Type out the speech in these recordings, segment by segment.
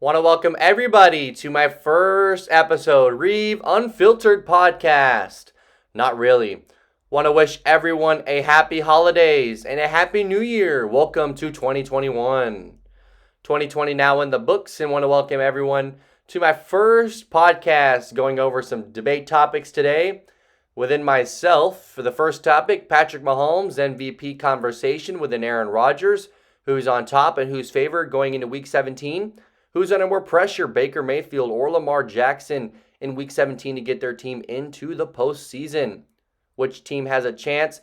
Want to welcome everybody to my first episode, Reeve Unfiltered Podcast. Not really. Want to wish everyone a happy holidays and a happy new year. Welcome to 2021. 2020 now in the books, and want to welcome everyone to my first podcast, going over some debate topics today. Within myself, for the first topic, Patrick Mahomes MVP conversation within Aaron Rodgers, who's on top and who's favored going into Week 17. Who's under more pressure, Baker Mayfield or Lamar Jackson in Week 17 to get their team into the postseason? Which team has a chance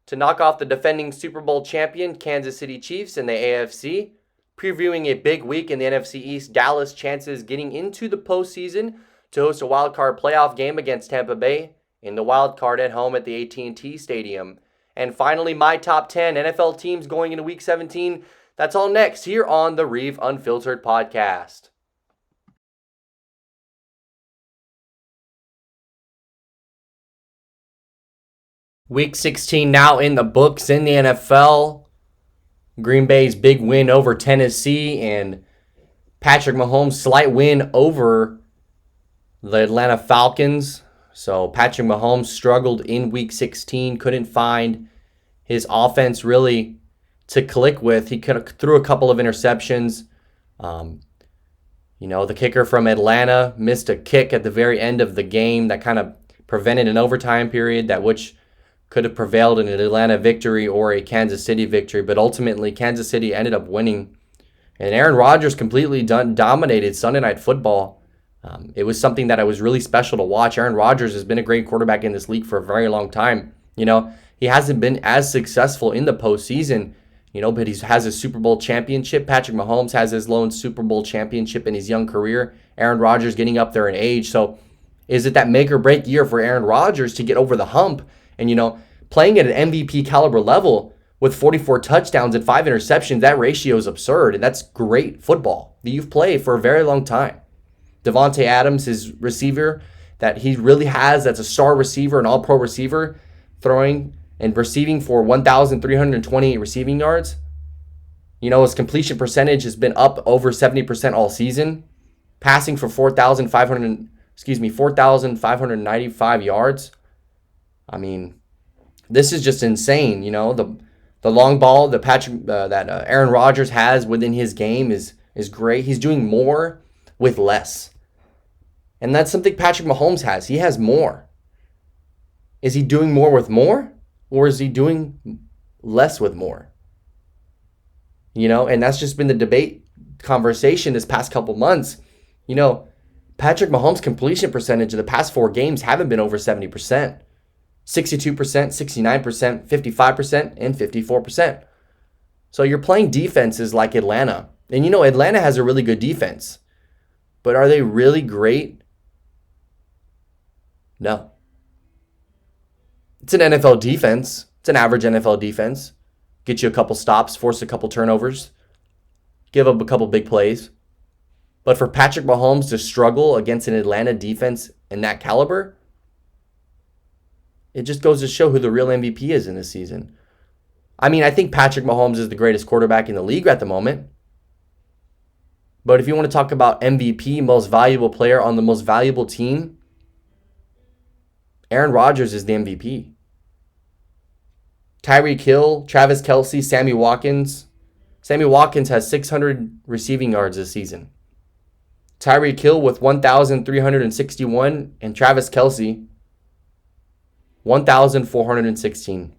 to knock off the defending Super Bowl champion Kansas City Chiefs in the AFC? Previewing a big week in the NFC East, Dallas chances getting into the postseason to host a wildcard playoff game against Tampa Bay in the wildcard at home at the AT&T Stadium. And finally, my top 10 NFL teams going into Week 17. That's all next here on the Reeve Unfiltered Podcast. Week 16 now in the books in the NFL. Green Bay's big win over Tennessee and Patrick Mahomes' slight win over the Atlanta Falcons. So Patrick Mahomes struggled in Week 16, couldn't find his offense really to click with. He threw a couple of interceptions. The kicker from Atlanta missed a kick at the very end of the game that kind of prevented an overtime period that which could have prevailed in an Atlanta victory or a Kansas City victory. But ultimately, Kansas City ended up winning. And Aaron Rodgers completely dominated Sunday Night Football. It was something that was really special to watch. Aaron Rodgers has been a great quarterback in this league for a very long time. He hasn't been as successful in the postseason, but he has a Super Bowl championship. Patrick Mahomes has his lone Super Bowl championship in his young career. Aaron Rodgers getting up there in age. So is it that make or break year for Aaron Rodgers to get over the hump? And, playing at an MVP caliber level with 44 touchdowns and 5 interceptions, that ratio is absurd. And that's great football that you've played for a very long time. Devontae Adams, his receiver that he really has, that's a star receiver, an all-pro receiver, throwing and receiving for 1,328 receiving yards. His completion percentage has been up over 70% all season, passing for 4,595 yards. I mean, this is just insane. The long ball that Aaron Rodgers has within his game is great. He's doing more with less. And that's something Patrick Mahomes has. He has more. Is he doing more with more? Or is he doing less with more? And that's just been the debate conversation this past couple months. Patrick Mahomes' completion percentage of the past 4 games haven't been over 70%. 62%, 69%, 55%, and 54%. So you're playing defenses like Atlanta. And Atlanta has a really good defense. But are they really great? No. It's an NFL defense. It's an average NFL defense. Get you a couple stops, force a couple turnovers, give up a couple big plays. But for Patrick Mahomes to struggle against an Atlanta defense in that caliber, it just goes to show who the real MVP is in this season. I mean, I think Patrick Mahomes is the greatest quarterback in the league at the moment. But if you want to talk about MVP, most valuable player on the most valuable team, Aaron Rodgers is the MVP. Tyreek Hill, Travis Kelce, Sammy Watkins. Sammy Watkins has 600 receiving yards this season. Tyreek Hill with 1,361 and Travis Kelce 1,416.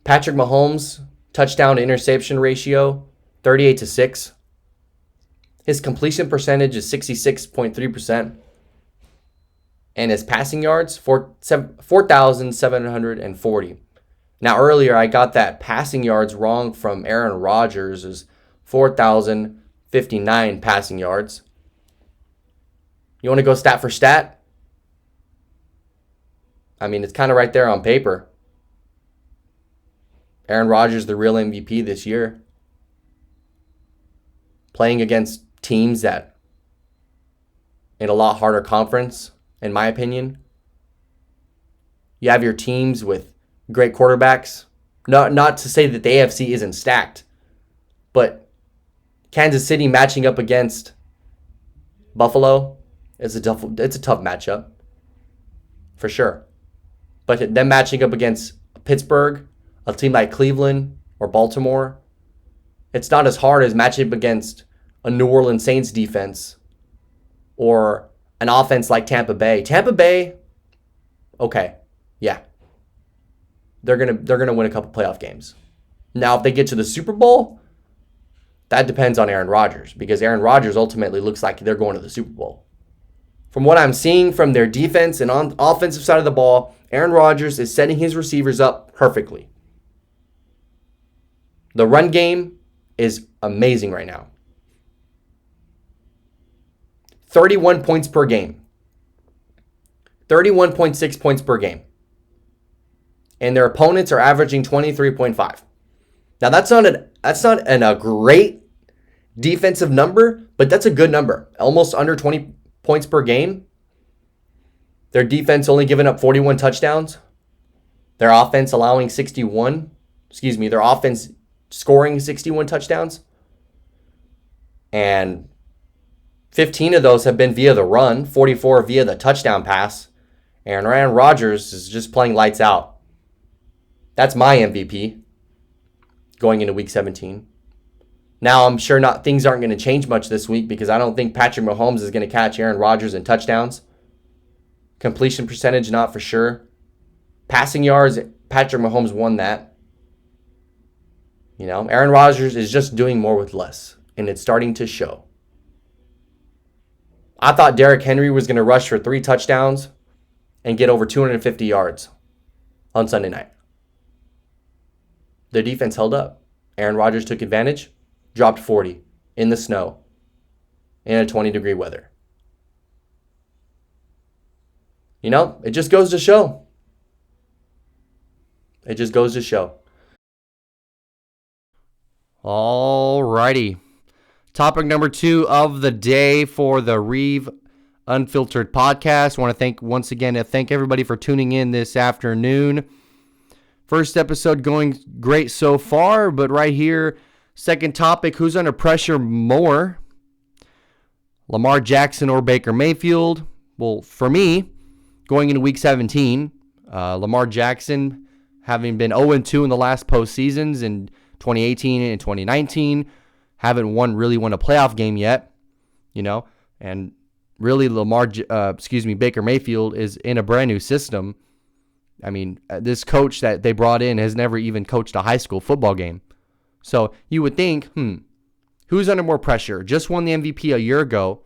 Patrick Mahomes, touchdown to interception ratio, 38-6. His completion percentage is 66.3%. And his passing yards, 4,740. Now, earlier I got that passing yards wrong from Aaron Rodgers is 4,059 passing yards. You want to go stat for stat? I mean, it's kind of right there on paper. Aaron Rodgers, the real MVP this year. Playing against teams that in a lot harder conference, in my opinion. You have your teams with great quarterbacks. Not to say that the AFC isn't stacked, but Kansas City matching up against Buffalo is a tough matchup for sure. But them matching up against Pittsburgh, a team like Cleveland or Baltimore, it's not as hard as matching up against a New Orleans Saints defense or an offense like Tampa Bay. Tampa Bay, okay, yeah, they're gonna win a couple playoff games. Now, if they get to the Super Bowl, that depends on Aaron Rodgers, because Aaron Rodgers ultimately looks like they're going to the Super Bowl. From what I'm seeing from their defense and on offensive side of the ball, Aaron Rodgers is setting his receivers up perfectly. The run game is amazing right now. 31 points per game. 31.6 points per game. And their opponents are averaging 23.5. Now that's not a great defensive number, but that's a good number. Almost under 20 points per game. Their defense only giving up 41 touchdowns. Their offense their offense scoring 61 touchdowns. And 15 of those have been via the run, 44 via the touchdown pass. And Aaron Rodgers is just playing lights out. That's my MVP going into week 17. Now, I'm sure things aren't going to change much this week, because I don't think Patrick Mahomes is going to catch Aaron Rodgers in touchdowns. Completion percentage, not for sure. Passing yards, Patrick Mahomes won that. Aaron Rodgers is just doing more with less, and it's starting to show. I thought Derrick Henry was going to rush for 3 touchdowns and get over 250 yards on Sunday night. The defense held up. Aaron Rodgers took advantage, dropped 40 in the snow in a 20-degree weather. It just goes to show. It just goes to show. Alrighty. Topic number 2 of the day for the Reeve Unfiltered podcast. I want to thank everybody for tuning in this afternoon. First episode going great so far, but right here, second topic, who's under pressure more? Lamar Jackson or Baker Mayfield? Well, for me, going into week 17, Lamar Jackson, having been 0-2 in the last postseasons in 2018 and 2019, haven't really won a playoff game yet, and really Baker Mayfield is in a brand new system. I mean, this coach that they brought in has never even coached a high school football game. So you would think, who's under more pressure? Just won the MVP a year ago.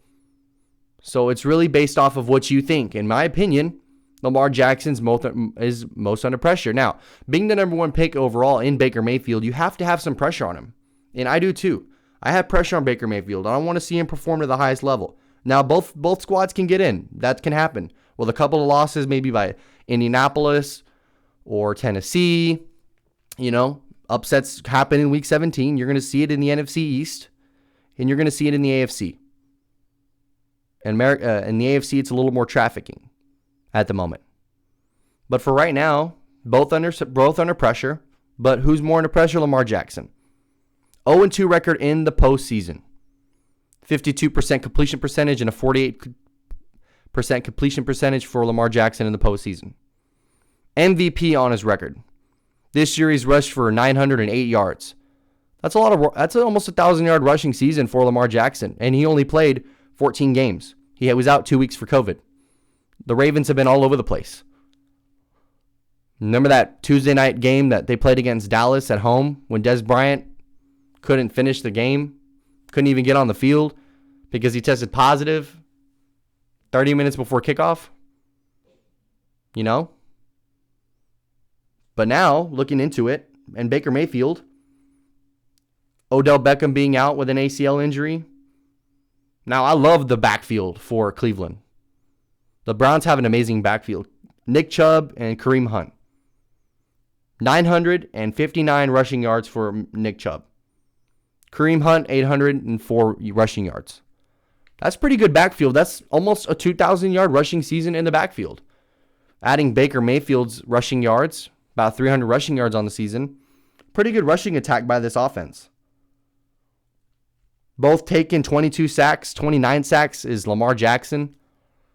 So it's really based off of what you think. In my opinion, Lamar Jackson's is most under pressure. Now, being the number 1 pick overall in Baker Mayfield, you have to have some pressure on him. And I do too. I have pressure on Baker Mayfield. I don't want to see him perform to the highest level. Now, both squads can get in. That can happen. With a couple of losses, maybe by Indianapolis or Tennessee, upsets happen in week 17. You're going to see it in the NFC East, and you're going to see it in the AFC. And in the AFC, it's a little more trafficking at the moment. But for right now, both under pressure. But who's more under pressure? Lamar Jackson. 0-2 record in the postseason. 52% completion percentage and a 48% completion percentage for Lamar Jackson in the postseason. MVP on his record. This year he's rushed for 908 yards. That's almost a 1,000-yard rushing season for Lamar Jackson, and he only played 14 games. He was out 2 weeks for COVID. The Ravens have been all over the place. Remember that Tuesday night game that they played against Dallas at home when Des Bryant couldn't finish the game, couldn't even get on the field because he tested positive 30 minutes before kickoff? But now, looking into it, and Baker Mayfield, Odell Beckham being out with an ACL injury. Now, I love the backfield for Cleveland. The Browns have an amazing backfield. Nick Chubb and Kareem Hunt. 959 rushing yards for Nick Chubb. Kareem Hunt, 804 rushing yards. That's pretty good backfield. That's almost a 2,000-yard rushing season in the backfield. Adding Baker Mayfield's rushing yards, about 300 rushing yards on the season. Pretty good rushing attack by this offense. Both taken 22 sacks. 29 sacks is Lamar Jackson,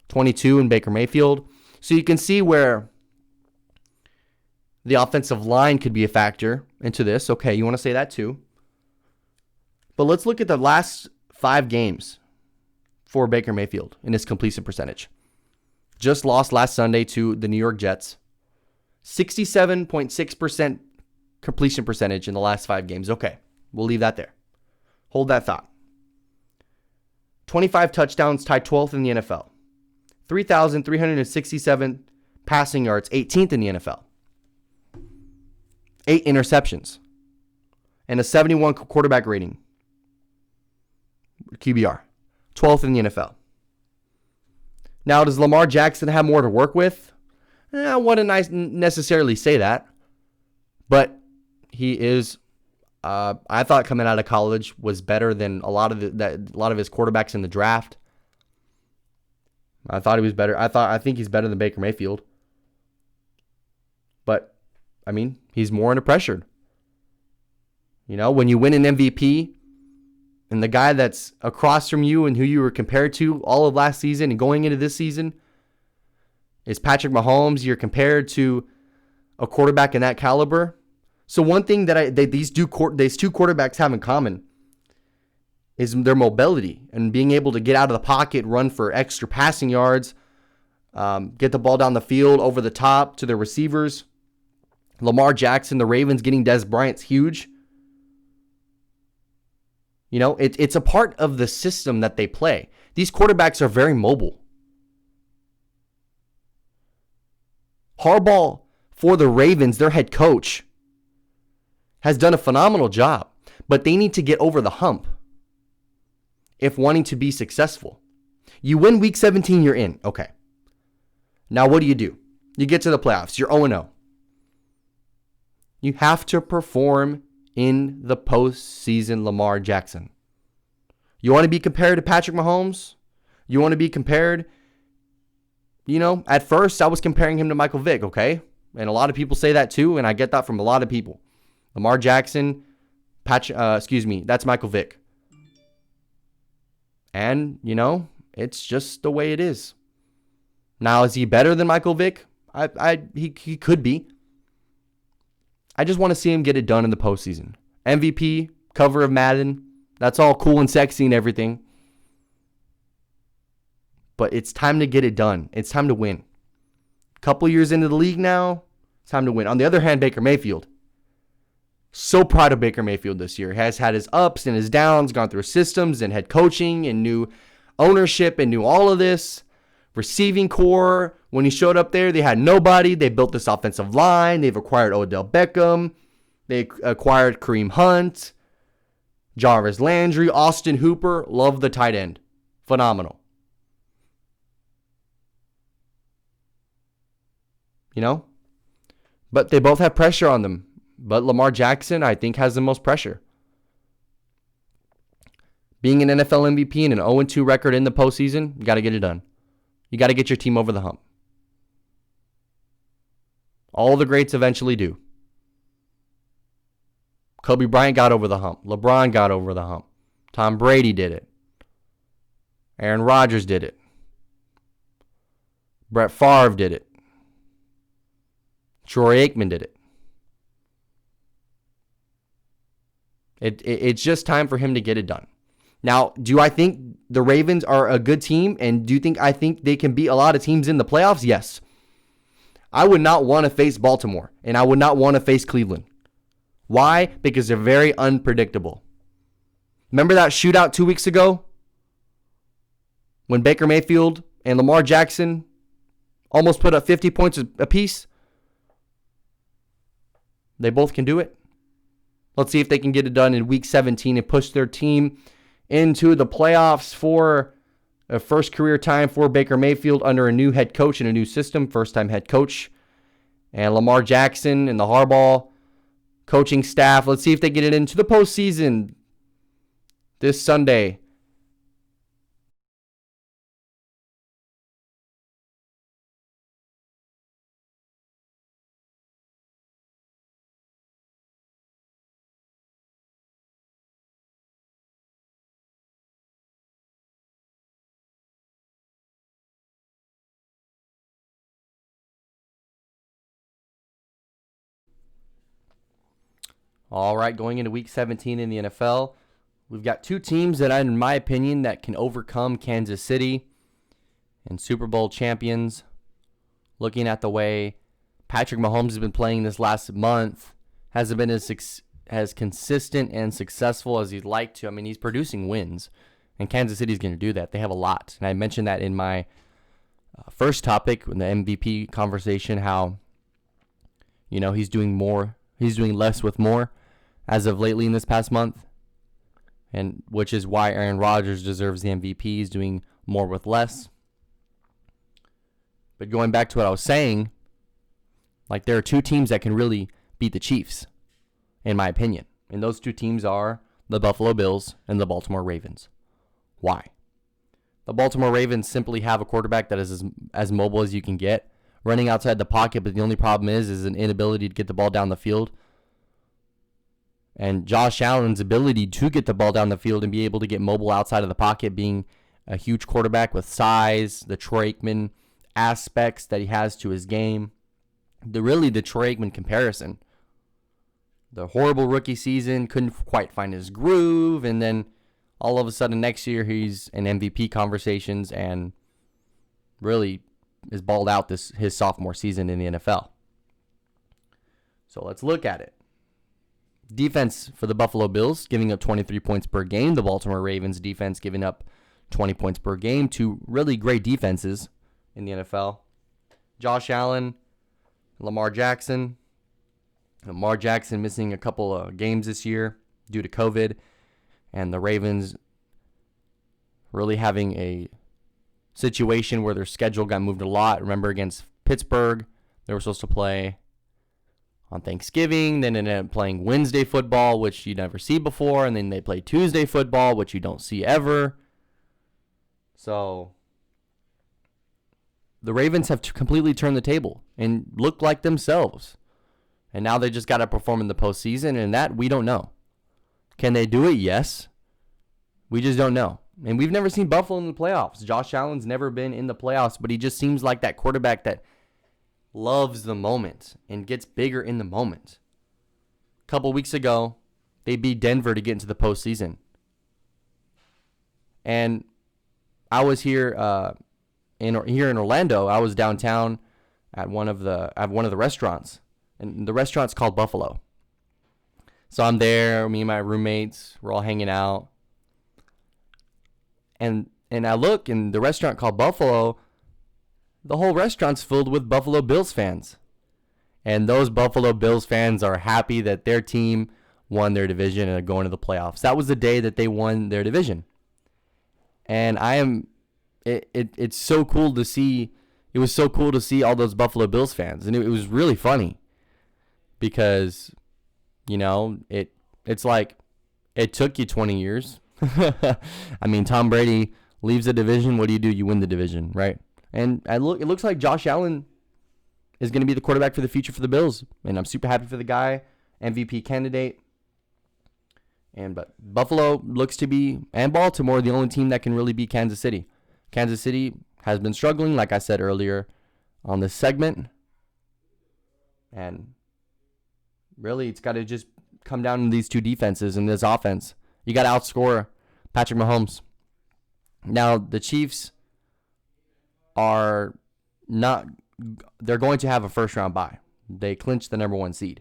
22 in Baker Mayfield. So you can see where the offensive line could be a factor into this. Okay, you want to say that too. But let's look at the last 5 games for Baker Mayfield in his completion percentage. Just lost last Sunday to the New York Jets. 67.6% completion percentage in the last 5 games. Okay, we'll leave that there. Hold that thought. 25 touchdowns, tied 12th in the NFL. 3,367 passing yards, 18th in the NFL. 8 interceptions. And a 71 quarterback rating. QBR. 12th in the NFL. Now, does Lamar Jackson have more to work with? I wouldn't necessarily say that. But he is, I thought coming out of college was better than a lot of his quarterbacks in the draft. I thought he was better. I think he's better than Baker Mayfield. But, I mean, he's more under pressure. You know, when you win an MVP, and the guy that's across from you and who you were compared to all of last season and going into this season is Patrick Mahomes, you're compared to a quarterback in that caliber. So one thing that these two quarterbacks have in common is their mobility and being able to get out of the pocket, run for extra passing yards, get the ball down the field over the top to their receivers. Lamar Jackson, the Ravens getting Dez Bryant's huge. You know, it's a part of the system that they play. These quarterbacks are very mobile. Harbaugh, for the Ravens, their head coach, has done a phenomenal job, but they need to get over the hump if wanting to be successful. You win Week 17, you're in. Okay. Now what do? You get to the playoffs. You're 0-0. You have to perform in the postseason, Lamar Jackson. You want to be compared to Patrick Mahomes? You want to be compared, at first I was comparing him to Michael Vick, okay? And a lot of people say that too, and I get that from a lot of people. Lamar Jackson, that's Michael Vick. And, it's just the way it is. Now, is he better than Michael Vick? He could be. I just want to see him get it done in the postseason. MVP, cover of Madden, that's all cool and sexy and everything. But it's time to get it done. It's time to win. Couple years into the league now, it's time to win. On the other hand, Baker Mayfield. So proud of Baker Mayfield this year. Has had his ups and his downs, gone through systems and head coaching and new ownership and knew all of this. Receiving core, when he showed up there, they had nobody. They built this offensive line. They've acquired Odell Beckham. They acquired Kareem Hunt, Jarvis Landry, Austin Hooper. Love the tight end. Phenomenal. But they both have pressure on them. But Lamar Jackson, I think, has the most pressure. Being an NFL MVP and an 0-2 record in the postseason, you got to get it done. You got to get your team over the hump. All the greats eventually do. Kobe Bryant got over the hump. LeBron got over the hump. Tom Brady did it. Aaron Rodgers did it. Brett Favre did it. Troy Aikman did it. It's just time for him to get it done. Now, do I think the Ravens are a good team? And I think they can beat a lot of teams in the playoffs? Yes. I would not want to face Baltimore, and I would not want to face Cleveland. Why? Because they're very unpredictable. Remember that shootout 2 weeks ago? When Baker Mayfield and Lamar Jackson almost put up 50 points apiece? They both can do it. Let's see if they can get it done in Week 17 and push their team into the playoffs for a first career time for Baker Mayfield under a new head coach and a new system, first-time head coach. And Lamar Jackson and the Harbaugh coaching staff. Let's see if they get it into the postseason this Sunday. All right, going into Week 17 in the NFL, we've got two teams that, in my opinion, that can overcome Kansas City and Super Bowl champions. Looking at the way Patrick Mahomes has been playing this last month, hasn't been as consistent and successful as he'd like to. I mean, he's producing wins, and Kansas City's going to do that. They have a lot, and I mentioned that in my first topic in the MVP conversation, how he's doing less with more as of lately in this past month, and which is why Aaron Rodgers deserves the MVP. He's doing more with less. But going back to what I was saying, like, there are two teams that can really beat the Chiefs, in my opinion. And those two teams are the Buffalo Bills and the Baltimore Ravens. Why? The Baltimore Ravens simply have a quarterback that is as mobile as you can get, running outside the pocket, but the only problem is an inability to get the ball down the field. And Josh Allen's ability to get the ball down the field and be able to get mobile outside of the pocket, being a huge quarterback with size, the Troy Aikman aspects that he has to his game. The Troy Aikman comparison. The horrible rookie season, couldn't quite find his groove, and then all of a sudden next year he's in MVP conversations and really is balled out his sophomore season in the NFL. So let's look at it. Defense for the Buffalo Bills, giving up 23 points per game. The Baltimore Ravens defense giving up 20 points per game. Two really great defenses in the NFL. Josh Allen, Lamar Jackson. Lamar Jackson missing a couple of games this year due to COVID. And the Ravens really having a situation where their schedule got moved a lot. Remember, against Pittsburgh, they were supposed to play on Thanksgiving. Then ended up playing Wednesday football, which you never see before. And then they play Tuesday football, which you don't see ever. So the Ravens have completely turned the table and look like themselves. And now they just got to perform in the postseason, and that we don't know. Can they do it? Yes. We just don't know. And we've never seen Buffalo in the playoffs. Josh Allen's never been in the playoffs, but he just seems like that quarterback that loves the moment and gets bigger in the moment. A couple weeks ago, they beat Denver to get into the postseason. And I was here in Orlando. I was downtown at one of the restaurants, and the restaurant's called Buffalo. So I'm there, me and my roommates, we're all hanging out. And I look, and the restaurant called Buffalo, the whole restaurant's filled with Buffalo Bills fans. And those Buffalo Bills fans are happy that their team won their division and are going to the playoffs. That was the day that they won their division. And it's so cool to see. It was so cool to see all those Buffalo Bills fans. And it was really funny because, it's like it took you 20 years. I mean, Tom Brady leaves the division. What do? You win the division, right? And it looks like Josh Allen is going to be the quarterback for the future for the Bills. And I'm super happy for the guy, MVP candidate. But Buffalo looks to be, and Baltimore, the only team that can really beat Kansas City. Kansas City has been struggling, like I said earlier on this segment. And really, it's got to just come down to these two defenses and this offense. You got to outscore Patrick Mahomes. Now, the Chiefs are not, they're going to have a first-round bye. They clinched the number 1 seed.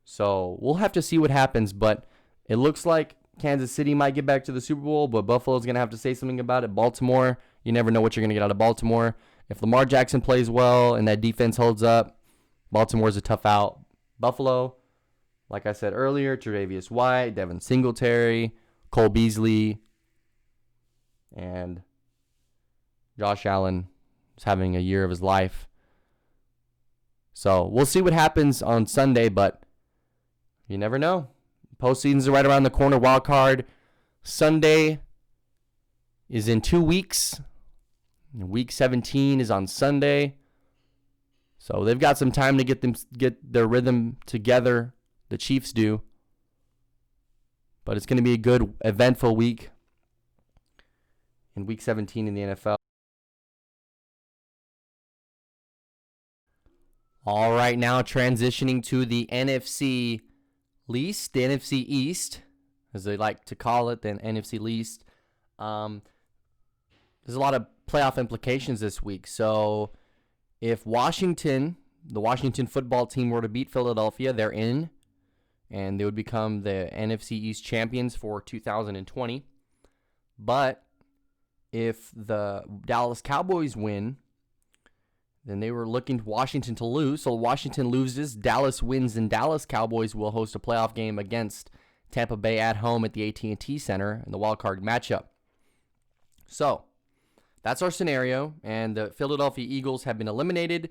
So we'll have to see what happens, but it looks like Kansas City might get back to the Super Bowl, but Buffalo's going to have to say something about it. Baltimore, you never know what you're going to get out of Baltimore. If Lamar Jackson plays well and that defense holds up, Baltimore's a tough out. Buffalo, like I said earlier, Tre'Davious White, Devin Singletary, Cole Beasley, and Josh Allen is having a year of his life. So we'll see what happens on Sunday, but you never know. Postseason's right around the corner. Wild card Sunday is in 2 weeks. Week 17 is on Sunday. So they've got some time to get their rhythm together. The Chiefs do. But it's going to be a good, eventful week in Week 17 in the NFL. All right, now transitioning to the NFC. least, the NFC East, as they like to call it, the NFC least. There's a lot of playoff implications this week. So if the Washington football team were to beat Philadelphia, they're in, and they would become the NFC East champions for 2020. But if the Dallas Cowboys win, then they were looking for Washington to lose. So Washington loses, Dallas wins, and Dallas Cowboys will host a playoff game against Tampa Bay at home at the AT&T Center in the wild card matchup. So that's our scenario, and the Philadelphia Eagles have been eliminated.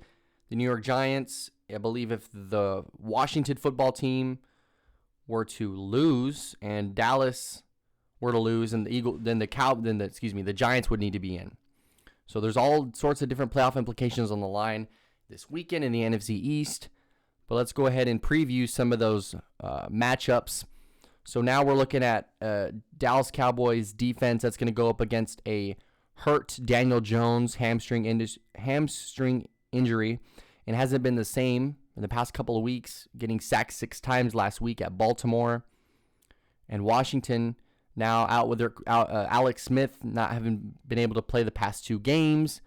The New York Giants, I believe if the Washington football team were to lose and Dallas were to lose, and the Giants would need to be in. So there's all sorts of different playoff implications on the line this weekend in the NFC East. But let's go ahead and preview some of those matchups. So now we're looking at Dallas Cowboys defense that's going to go up against a hurt Daniel Jones hamstring injury, and hasn't been the same in the past couple of weeks, getting sacked 6 times last week at Baltimore. And Washington now out with Alex Smith not having been able to play the past 2 games,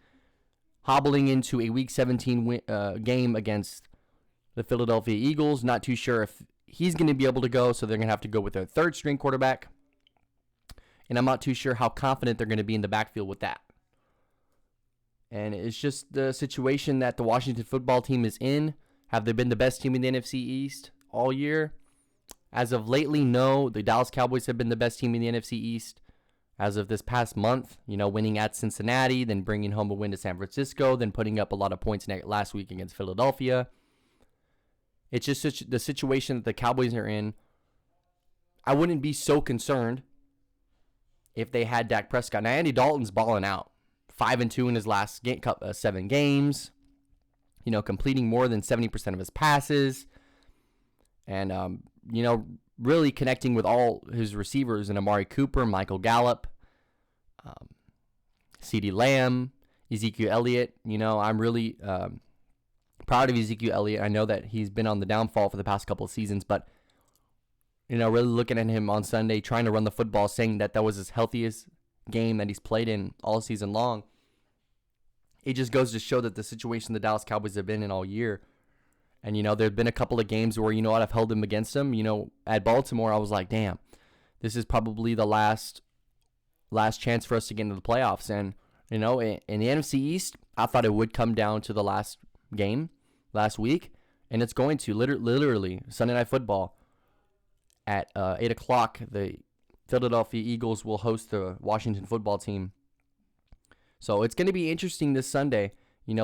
hobbling into a Week 17 game against the Philadelphia Eagles. Not too sure if he's going to be able to go, so they're going to have to go with their third-string quarterback. And I'm not too sure how confident they're going to be in the backfield with that. And it's just the situation that the Washington football team is in. Have they been the best team in the NFC East all year? As of lately, no. The Dallas Cowboys have been the best team in the NFC East as of this past month. Winning at Cincinnati, then bringing home a win to San Francisco, then putting up a lot of points last week against Philadelphia. It's just the situation that the Cowboys are in. I wouldn't be so concerned if they had Dak Prescott. Now, Andy Dalton's balling out. 5-2 in his last 7 games. Completing more than 70% of his passes. And, really connecting with all his receivers and Amari Cooper, Michael Gallup, CeeDee Lamb, Ezekiel Elliott. I'm really proud of Ezekiel Elliott. I know that he's been on the downfall for the past couple of seasons, but, really looking at him on Sunday, trying to run the football, saying that was his healthiest game that he's played in all season long. It just goes to show that the situation the Dallas Cowboys have been in all year. And, there have been a couple of games where, I've held them against them. At Baltimore, I was like, damn, this is probably the last chance for us to get into the playoffs. And, in the NFC East, I thought it would come down to the last game last week. And it's going to, literally, Sunday Night Football at 8 o'clock, the Philadelphia Eagles will host the Washington football team. So it's going to be interesting this Sunday.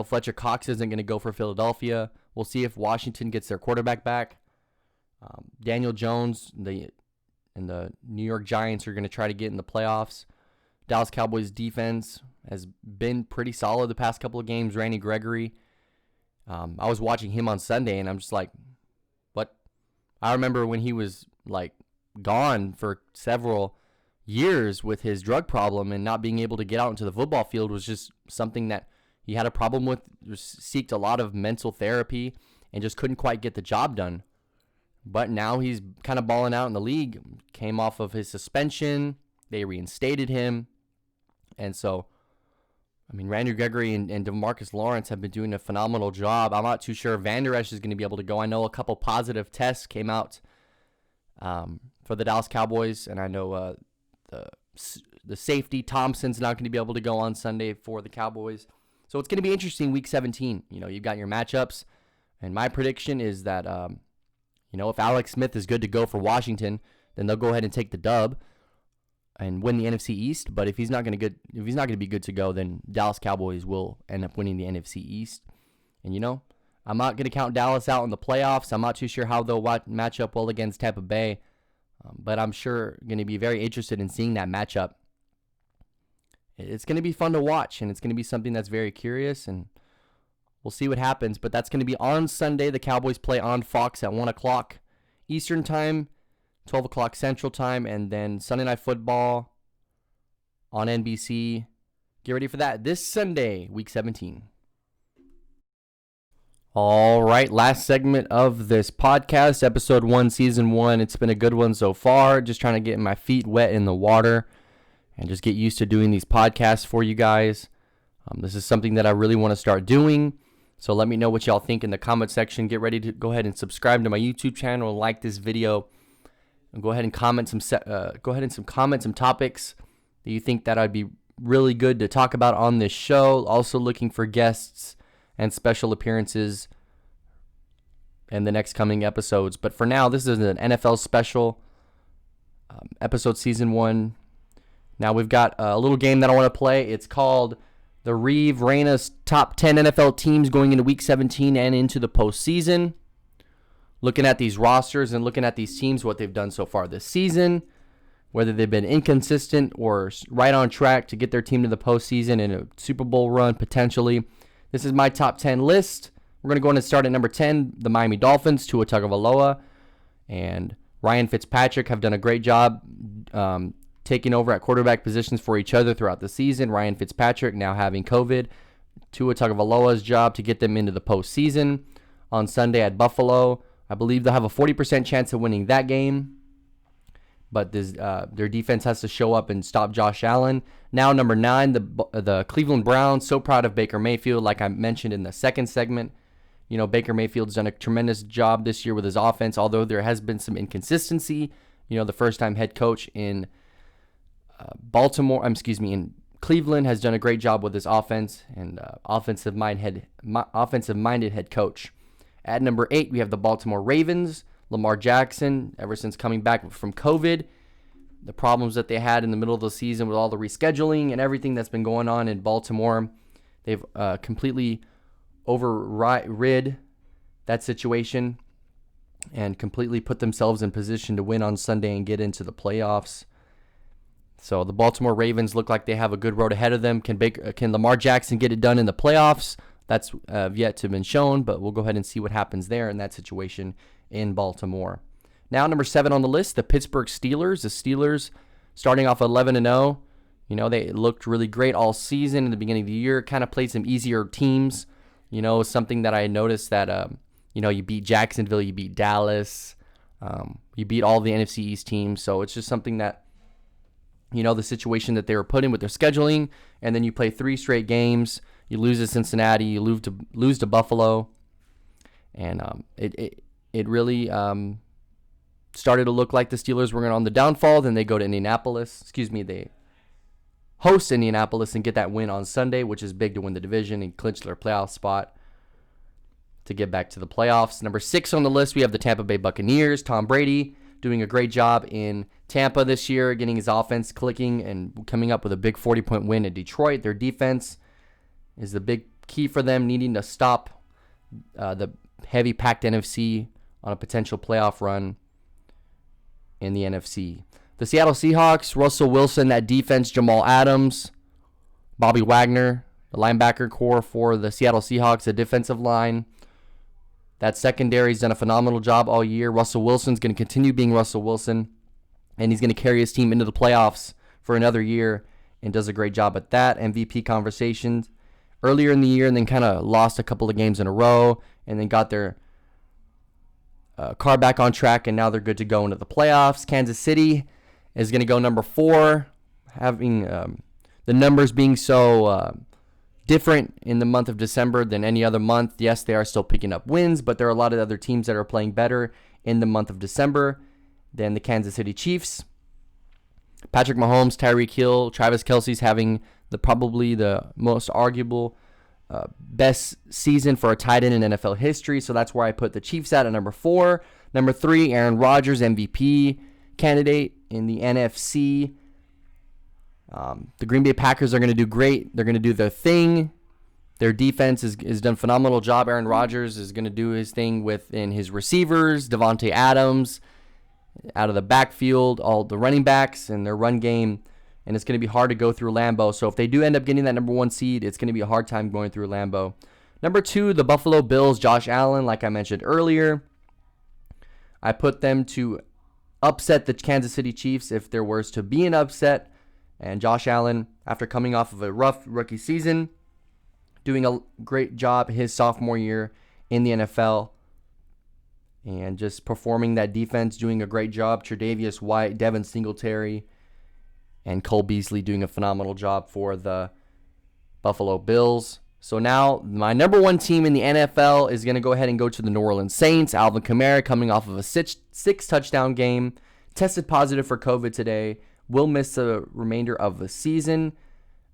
Fletcher Cox isn't going to go for Philadelphia. We'll see if Washington gets their quarterback back. Daniel Jones and the New York Giants are going to try to get in the playoffs. Dallas Cowboys defense has been pretty solid the past couple of games. Randy Gregory. I was watching him on Sunday, and I'm just like, what? I remember when he was gone for several years with his drug problem and not being able to get out into the football field was just something that he had a problem with, seeked a lot of mental therapy, and just couldn't quite get the job done. But now he's kind of balling out in the league. Came off of his suspension. They reinstated him. And so, Randy Gregory and DeMarcus Lawrence have been doing a phenomenal job. I'm not too sure Van Der Esch is going to be able to go. I know a couple positive tests came out for the Dallas Cowboys, and I know the safety Thompson's not going to be able to go on Sunday for the Cowboys. So it's going to be interesting Week 17. You've got your matchups, and my prediction is that if Alex Smith is good to go for Washington, then they'll go ahead and take the dub and win the NFC East. But if he's not going to be good to go, then Dallas Cowboys will end up winning the NFC East. And I'm not going to count Dallas out in the playoffs. I'm not too sure how they'll match up well against Tampa Bay, but I'm sure going to be very interested in seeing that matchup. It's going to be fun to watch, and it's going to be something that's very curious, and we'll see what happens. But that's going to be on Sunday. The Cowboys play on Fox at 1 o'clock Eastern Time, 12 o'clock Central Time, and then Sunday Night Football on NBC. Get ready for that this Sunday, Week 17. All right, last segment of this podcast, episode 1, season 1. It's been a good one so far. Just trying to get my feet wet in the water and just get used to doing these podcasts for you guys. This is something that I really want to start doing. So let me know what y'all think in the comment section. Get ready to go ahead and subscribe to my YouTube channel and like this video. And go ahead and comment some topics that you think that I'd be really good to talk about on this show. Also looking for guests and special appearances in the next coming episodes. But for now, this is an NFL special episode season 1. Now we've got a little game that I want to play. It's called the Reeve Reina's top 10 NFL teams going into week 17 and into the postseason. Looking at these rosters and looking at these teams, what they've done so far this season, whether they've been inconsistent or right on track to get their team to the postseason and a Super Bowl run potentially. This is my top 10 list. We're going to go in and start at number 10, the Miami Dolphins. Tua Tagovailoa and Ryan Fitzpatrick have done a great job taking over at quarterback positions for each other throughout the season. Ryan Fitzpatrick now having COVID. Tua Tagovailoa's job to get them into the postseason on Sunday at Buffalo. I believe they'll have a 40% chance of winning that game. But their defense has to show up and stop Josh Allen. Now, number 9, the Cleveland Browns. So proud of Baker Mayfield, like I mentioned in the second segment. You know, Baker Mayfield's done a tremendous job this year with his offense, although there has been some inconsistency. You know, the first-time head coach in in Cleveland has done a great job with his offense and offensive-minded head coach. At number 8, we have the Baltimore Ravens. Lamar Jackson, ever since coming back from COVID, the problems that they had in the middle of the season with all the rescheduling and everything that's been going on in Baltimore, they've completely overrid that situation and completely put themselves in position to win on Sunday and get into the playoffs. So the Baltimore Ravens look like they have a good road ahead of them. Can Lamar Jackson get it done in the playoffs? That's yet to have been shown, but we'll go ahead and see what happens there in that situation in Baltimore. Now, number 7 on the list, the Pittsburgh Steelers. The Steelers starting off 11-0. You know, they looked really great all season in the beginning of the year, kind of played some easier teams. You know, something that I noticed that, you beat Jacksonville, you beat Dallas, you beat all the NFC East teams. So it's just something that, the situation that they were put in with their scheduling, and then you play 3 straight games. You lose to Cincinnati, you lose to Buffalo, and it really started to look like the Steelers were on the downfall. Then they go to Indianapolis. They host Indianapolis and get that win on Sunday, which is big to win the division and clinch their playoff spot to get back to the playoffs. Number 6 on the list, we have the Tampa Bay Buccaneers. Tom Brady doing a great job in Tampa this year, getting his offense clicking and coming up with a big 40-point win in Detroit. Their defense is the big key for them, needing to stop the heavy packed NFC on a potential playoff run in the NFC. The Seattle Seahawks, Russell Wilson, that defense, Jamal Adams, Bobby Wagner, the linebacker core for the Seattle Seahawks, the defensive line. That secondary's done a phenomenal job all year. Russell Wilson's going to continue being Russell Wilson, and he's going to carry his team into the playoffs for another year and does a great job at that. MVP conversations earlier in the year, and then kind of lost a couple of games in a row, and then got their car back on track, and now they're good to go into the playoffs. Kansas City is going to go number 4, having the numbers being so different in the month of December than any other month. Yes, they are still picking up wins, but there are a lot of other teams that are playing better in the month of December than the Kansas City Chiefs. Patrick Mahomes, Tyreek Hill, Travis Kelce's having probably the most arguable best season for a tight end in NFL history. So that's where I put the Chiefs at number 4. Number 3, Aaron Rodgers, MVP candidate in the NFC. The Green Bay Packers are going to do great. They're going to do their thing. Their defense has done a phenomenal job. Aaron Rodgers is going to do his thing within his receivers, Devontae Adams, out of the backfield, all the running backs, and their run game. And it's going to be hard to go through Lambeau. So if they do end up getting that number 1 seed, it's going to be a hard time going through Lambeau. Number 2, the Buffalo Bills, Josh Allen, like I mentioned earlier. I put them to upset the Kansas City Chiefs if there was to be an upset. And Josh Allen, after coming off of a rough rookie season, doing a great job his sophomore year in the NFL. And just performing that defense, doing a great job. Tre'Davious White, Devin Singletary, and Cole Beasley doing a phenomenal job for the Buffalo Bills. So now my number one team in the NFL is going to go ahead and go to the New Orleans Saints. Alvin Kamara, coming off of a six touchdown game, tested positive for COVID today, will miss the remainder of the season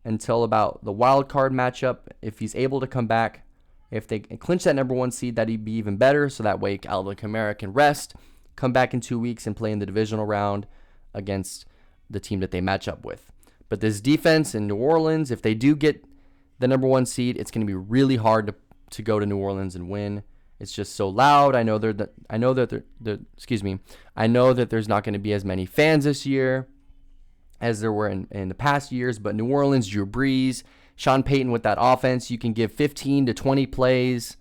until about the wild card matchup. If he's able to come back, if they clinch that number one seed, that'd be even better. So that way Alvin Kamara can rest, come back in 2 weeks, and play in the divisional round against the team that they match up with. But this defense in New Orleans, if they do get the number one seed, it's going to be really hard to go to New Orleans and win. It's just so loud. I know that there's not going to be as many fans this year as there were in the past years. But New Orleans, Drew Brees, Sean Payton with that offense, you can give 15 to 20 plays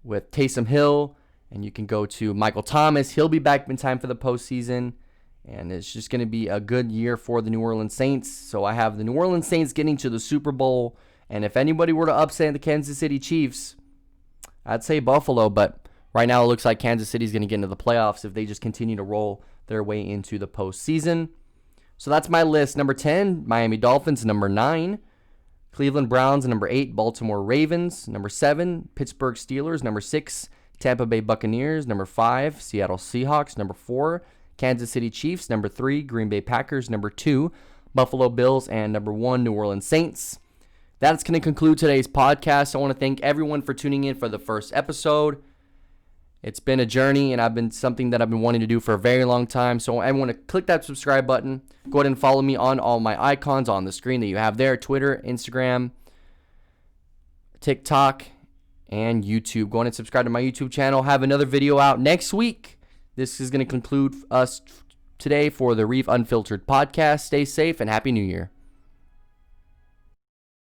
with Taysom Hill, and you can go to Michael Thomas. He'll be back in time for the postseason, and it's just going to be a good year for the New Orleans Saints. So I have the New Orleans Saints getting to the Super Bowl, and if anybody were to upset the Kansas City Chiefs, I'd say Buffalo, but right now it looks like Kansas City's going to get into the playoffs if they just continue to roll their way into the postseason. So that's my list. Number 10, Miami Dolphins. Number 9, Cleveland Browns. Number 8, Baltimore Ravens. Number 7, Pittsburgh Steelers. Number 6, Tampa Bay Buccaneers. Number 5, Seattle Seahawks. Number 4, Kansas City Chiefs. Number 3, Green Bay Packers. Number 2, Buffalo Bills. And number 1, New Orleans Saints. That's going to conclude today's podcast. I want to thank everyone for tuning in for the first episode. It's been a journey, and something that I've been wanting to do for a very long time. So I want to click that subscribe button. Go ahead and follow me on all my icons on the screen that you have there: Twitter, Instagram, TikTok, and YouTube. Go ahead and subscribe to my YouTube channel. Have another video out next week. This is going to conclude us today for the Reef Unfiltered podcast. Stay safe and Happy New Year.